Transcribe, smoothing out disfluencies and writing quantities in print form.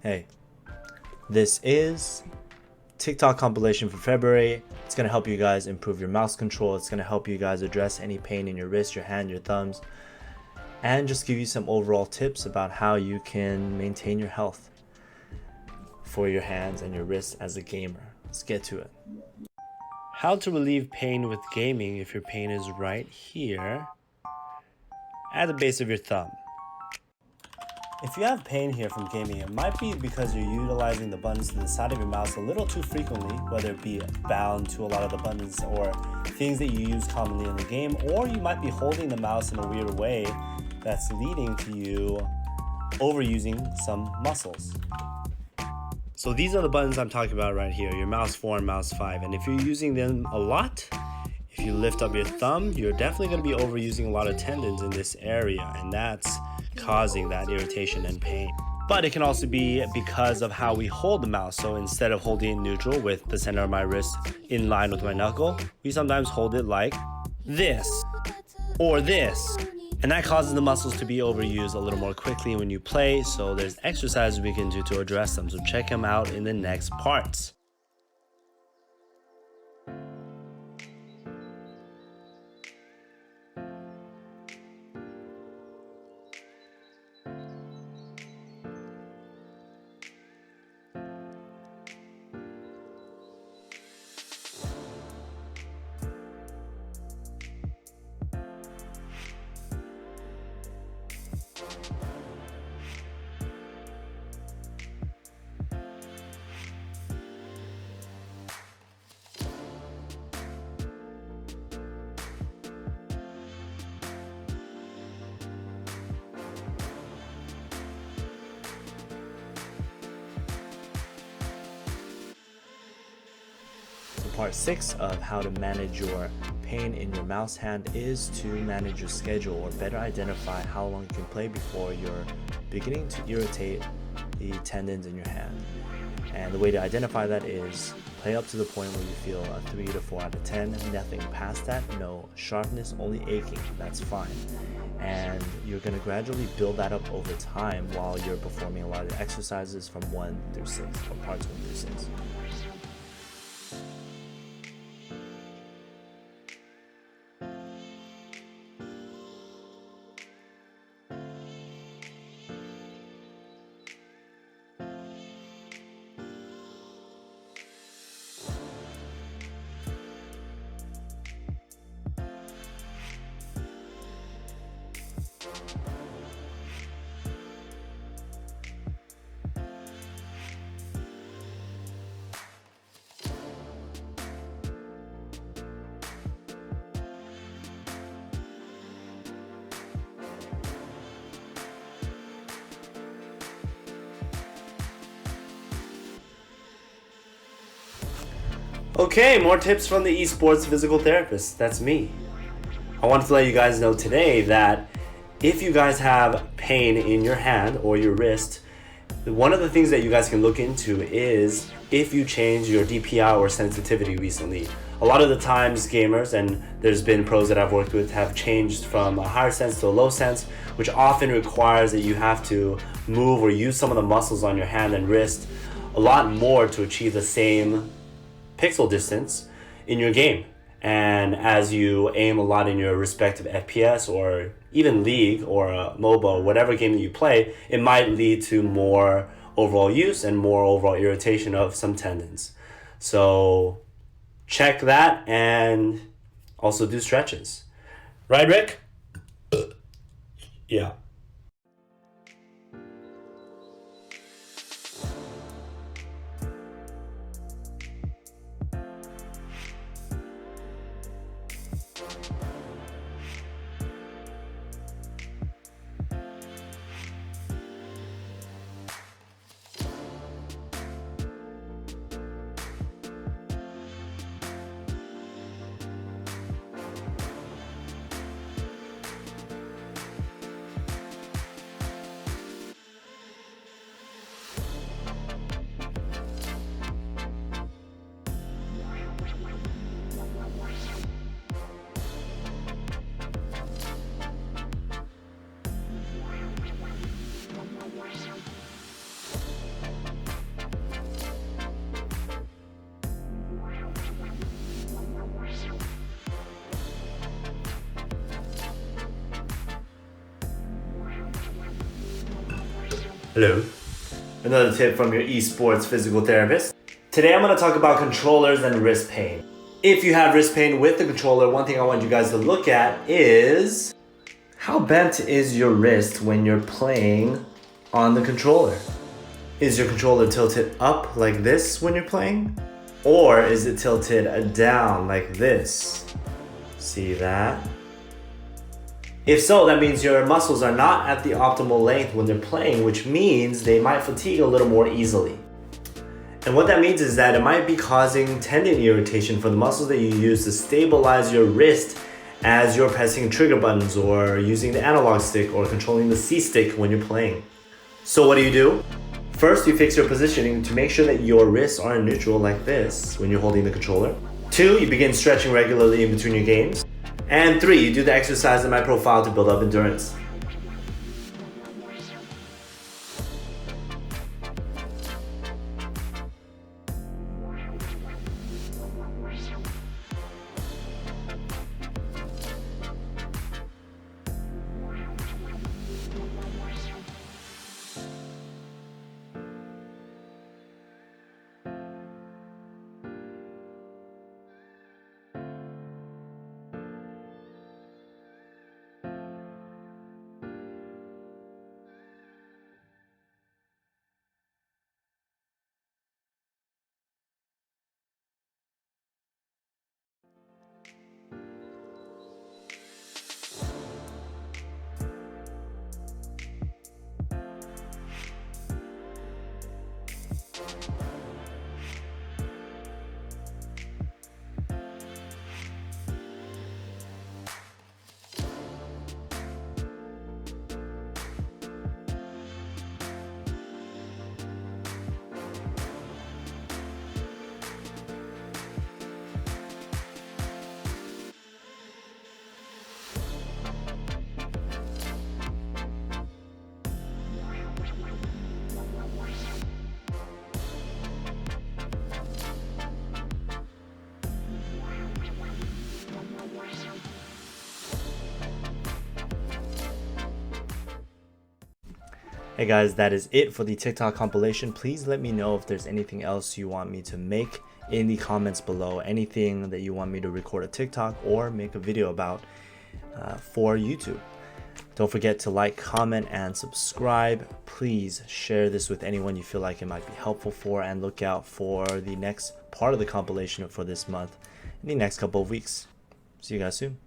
Hey, this is TikTok compilation for February. It's going to help you guys improve your mouse control. It's going to help you guys address any pain in your wrist, your hand, your thumbs, and just give you some overall tips about how you can maintain your health for your hands and your wrists as a gamer. Let's get to it. How to relieve pain with gaming if your pain is right here at the base of your thumb. If you have pain here from gaming, it might be because you're utilizing the buttons to the side of your mouse a little too frequently, whether it be bound to a lot of the buttons or things that you use commonly in the game, or you might be holding the mouse in a weird way that's leading to you overusing some muscles. So these are the buttons I'm talking about right here, your mouse 4 and mouse 5, and if you're using them a lot, if you lift up your thumb, you're definitely going to be overusing a lot of tendons in this area, and that's causing that irritation and pain. But it can also be because of how we hold the mouse. So instead of holding it neutral with the center of my wrist in line with my knuckle, we sometimes hold it like this or this. And that causes the muscles to be overused a little more quickly when you play. So there's exercises we can do to address them. So check them out in the next parts. Part 6 of how to manage your pain in your mouse hand is to manage your schedule, or better identify how long you can play before you're beginning to irritate the tendons in your hand. And the way to identify that is play up to the point where you feel a 3 to 4 out of 10, nothing past that, no sharpness, only aching, that's fine. And you're going to gradually build that up over time while you're performing a lot of exercises from 1 through 6, or parts 1 through 6. Okay, more tips from the esports physical therapist. That's me. I wanted to let you guys know today that if you guys have pain in your hand or your wrist, one of the things that you guys can look into is if you change your DPI or sensitivity recently. A lot of the times gamers, and there's been pros that I've worked with, have changed from a higher sense to a low sense, which often requires that you have to move or use some of the muscles on your hand and wrist a lot more to achieve the same pixel distance in your game. And as you aim a lot in your respective FPS or even League or MOBA, whatever game that you play, it might lead to more overall use and more overall irritation of some tendons. So check that and also do stretches. Right, Rick? Yeah. Hello. Another tip from your esports physical therapist. Today I'm going to talk about controllers and wrist pain. If you have wrist pain with the controller, one thing I want you guys to look at is how bent is your wrist when you're playing on the controller? Is your controller tilted up like this when you're playing? Or is it tilted down like this? See that? If so, that means your muscles are not at the optimal length when they're playing, which means they might fatigue a little more easily. And what that means is that it might be causing tendon irritation for the muscles that you use to stabilize your wrist as you're pressing trigger buttons or using the analog stick or controlling the C stick when you're playing. So what do? First, you fix your positioning to make sure that your wrists are in neutral like this when you're holding the controller. 2, you begin stretching regularly in between your games. And 3, you do the exercise in my profile to build up endurance. Hey guys, that is it for the TikTok compilation. Please let me know if there's anything else you want me to make in the comments below. Anything that you want me to record a TikTok or make a video about for YouTube. Don't forget to like, comment, and subscribe. Please share this with anyone you feel like it might be helpful for, and look out for the next part of the compilation for this month in the next couple of weeks. See you guys soon.